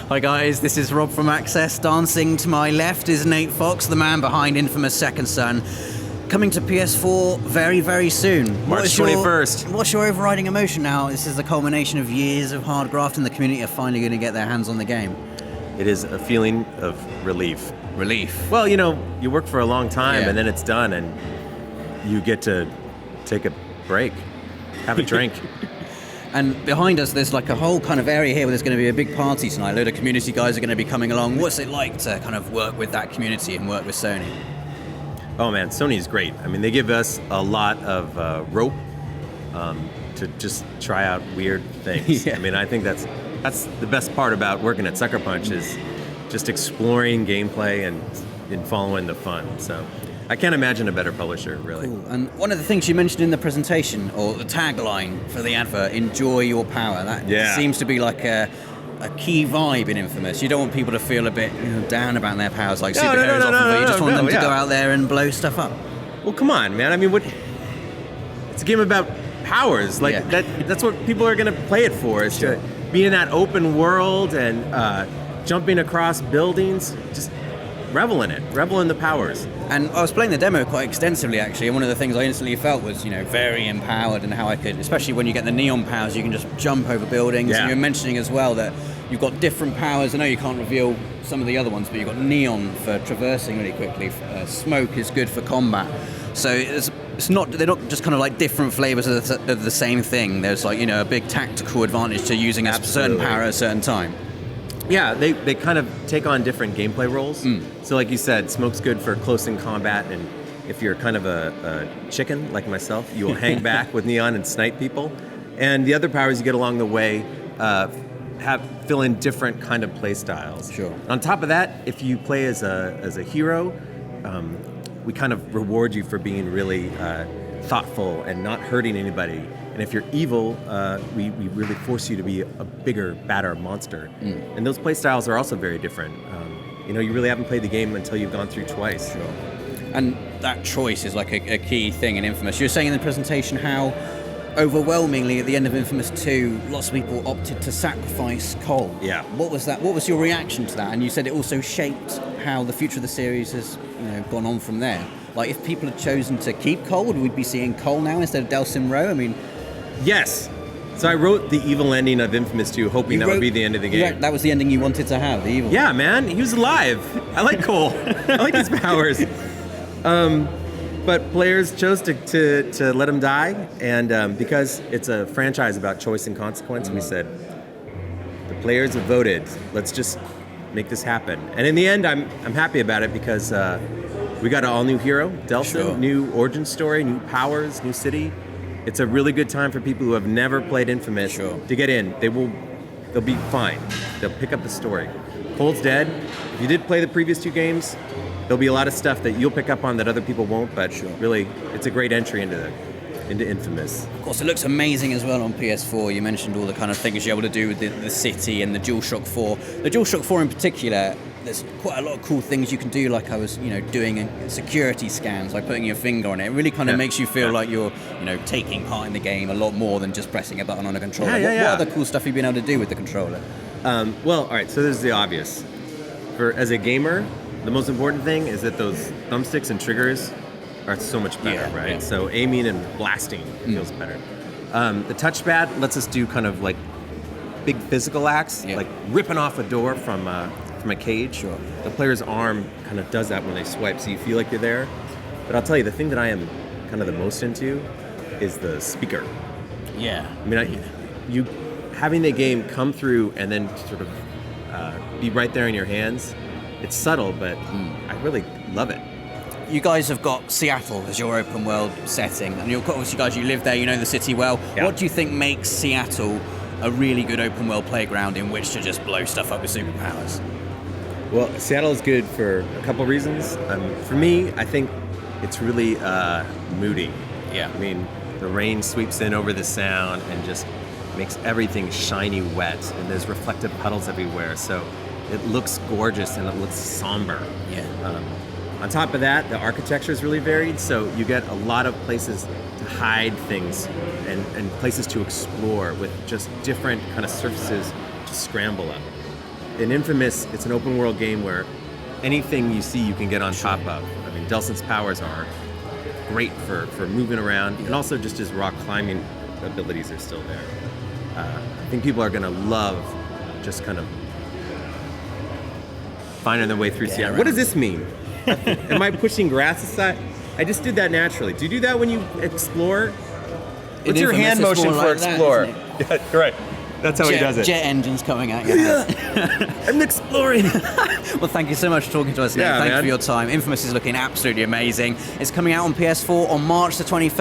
Hi guys, this is Rob from Access. Dancing to my left is Nate Fox, the man behind infamous Second Son. Coming to PS4 very, very soon. March 21st. What's your overriding emotion now? This is the culmination of years of hard graft and the community are finally going to get their hands on the game. It is a feeling of relief. Relief. Well, you know, you work for a long time Yeah. and then it's done and you get to take a break, have a drink. And behind us, there's like a whole kind of area here where there's going to be a big party tonight. A load of community guys are going to be coming along. What's it like to kind of work with that community and work with Sony? Oh man, Sony's great. I mean, they give us a lot of rope to just try out weird things. Yeah. I mean, I think that's the best part about working at Sucker Punch is just exploring gameplay and following the fun. So I can't imagine a better publisher, really. Cool. And one of the things you mentioned in the presentation, or the tagline for the advert, enjoy your power. That seems to be like a key vibe in Infamous. You don't want people to feel a bit down about their powers like superheroes often, but you just want them to go out there and blow stuff up. Well, come on, man. I mean, it's a game about powers. Like that's what people are going to play it for, is to be in that open world and jumping across buildings. Just revel in it. Revel in the powers. And I was playing the demo quite extensively, actually, and one of the things I instantly felt was, very empowered, and how I could, especially when you get the neon powers, you can just jump over buildings. Yeah. And you were mentioning as well that you've got different powers. I know you can't reveal some of the other ones, but you've got neon for traversing really quickly. Smoke is good for combat. So they're not just kind of like different flavors of the same thing. There's like, a big tactical advantage to using a certain power at a certain time. Yeah, they kind of take on different gameplay roles. So like you said, smoke's good for close-in combat, and if you're kind of a chicken like myself, you will hang back with neon and snipe people. And the other powers you get along the way fill in different kind of play styles. Sure. On top of that, if you play as a hero, we kind of reward you for being really thoughtful and not hurting anybody. And if you're evil, we really force you to be a bigger, badder monster. And those play styles are also very different. You really haven't played the game until you've gone through twice. Sure. And that choice is like a key thing in Infamous. You were saying in the presentation how overwhelmingly at the end of Infamous 2, lots of people opted to sacrifice Cole. Yeah. What was that? What was your reaction to that? And you said it also shaped how the future of the series has gone on from there. Like, if people had chosen to keep Cole, would we be seeing Cole now instead of Delsin Rowe? I mean... Yes. So I wrote the evil ending of Infamous 2, hoping that would be the end of the game. That was the ending you wanted to have, the evil. Yeah, man. He was alive. I like Cole. I like his powers. But players chose to let him die, and because it's a franchise about choice and consequence, we said, the players have voted. Let's just make this happen. And in the end, I'm happy about it because we got an all-new hero, Delsin, new origin story, new powers, new city. It's a really good time for people who have never played Infamous to get in. They'll be fine. They'll pick up the story. Cole's dead. If you did play the previous two games, there'll be a lot of stuff that you'll pick up on that other people won't, but really, it's a great entry into Infamous. Of course, it looks amazing as well on PS4. You mentioned all the kind of things you're able to do with the city and the Dualshock 4. The Dualshock 4 in particular, there's quite a lot of cool things you can do, like I was, doing security scans, like putting your finger on it. It really kind of makes you feel like you're, taking part in the game a lot more than just pressing a button on a controller. What other cool stuff have you been able to do with the controller? Well, all right, so there's the obvious. As a gamer, the most important thing is that those thumbsticks and triggers are so much better, right? Yeah. So aiming and blasting feels better. The touchpad lets us do kind of like big physical acts, like ripping off a door from a cage. Sure. The player's arm kind of does that when they swipe, so you feel like you're there. But I'll tell you, the thing that I am kind of the most into is the speaker. Yeah. I mean, you having the game come through and then sort of be right there in your hands, it's subtle, but I really love it. You guys have got Seattle as your open world setting, and obviously, guys, you live there, you know the city well. Yeah. What do you think makes Seattle a really good open world playground in which to just blow stuff up with superpowers? Well, Seattle is good for a couple reasons. For me, I think it's really moody. Yeah. I mean, the rain sweeps in over the sound and just makes everything shiny wet, and there's reflective puddles everywhere, so it looks gorgeous and it looks somber. Yeah. On top of that, the architecture is really varied, so you get a lot of places to hide things and places to explore with just different kind of surfaces to scramble up. in Infamous, it's an open world game where anything you see you can get on top of. I mean, Delsin's powers are great for moving around, and also just his rock climbing abilities are still there. I think people are going to love just kind of finding their way through Seattle. What does this mean? Am I pushing grass aside? I just did that naturally. Do you do that when you explore? What's your hand motion for explore? That, yeah, right. That's how he does it. Jet engines coming at you. I'm exploring. Well, thank you so much for talking to us, Nick. Thank you for your time. Infamous is looking absolutely amazing. It's coming out on PS4 on March the 23rd.